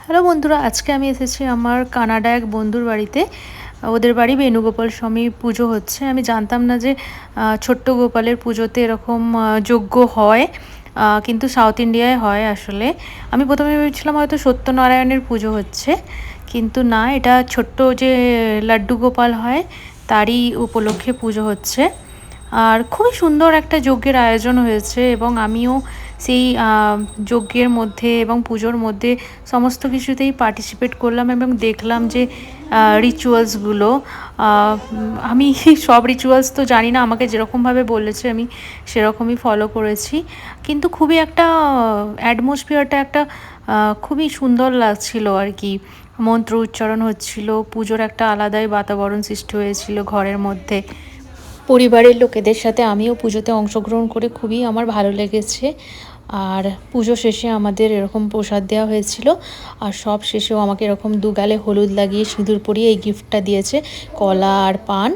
Hello বন্ধুরা, আজকে আমি এসেছি আমার কানাডা এক বন্ধুর বাড়িতে। ওদের বাড়ি বেণুগোপাল স্বামী পুজো হচ্ছে। আমি জানতাম না যে ছোট্ট গোপালের পুজোতে এরকম যজ্ঞ হয়, কিন্তু সাউথ ইন্ডিয়ায় হয় আসলে। আমি প্রথমে ভেবেছিলাম হয়তো সত্যনারায়ণের পুজো হচ্ছে, কিন্তু না, এটা ছোট্ট যে লাড্ডু গোপাল হয় তারই উপলক্ষে পুজো হচ্ছে। আর খুবই সুন্দর একটা যজ্ঞের আয়োজন হয়েছে এবং আমিও সেই যজ্ঞের মধ্যে এবং পুজোর মধ্যে সমস্ত কিছুতেই পার্টিসিপেট করলাম এবং দেখলাম যে রিচুয়ালসগুলো। আমি সব রিচুয়ালস তো জানি না, আমাকে যেরকমভাবে বলেছে আমি সেরকমই ফলো করেছি, কিন্তু খুবই একটা অ্যাটমসফিয়ারটা একটা খুবই সুন্দর লাগছিল আর কি। মন্ত্র উচ্চারণ হচ্ছিল, পুজোর একটা আলাদাই বাতাবরণ সৃষ্টি হয়েছিল ঘরের মধ্যে। পরিবারের লোকেদের সাথে আমিও পুজোতে অংশগ্রহণ করে খুবই আমার ভালো লেগেছে। আর পুজো শেষে আমাদের এরকম প্রসাদ দেওয়া হয়েছিল, আর সব শেষেও আমাকে এরকম দুগালে হলুদ লাগিয়ে সিঁদুর পরিয়ে এই গিফটটা দিয়েছে, কলা আর পান।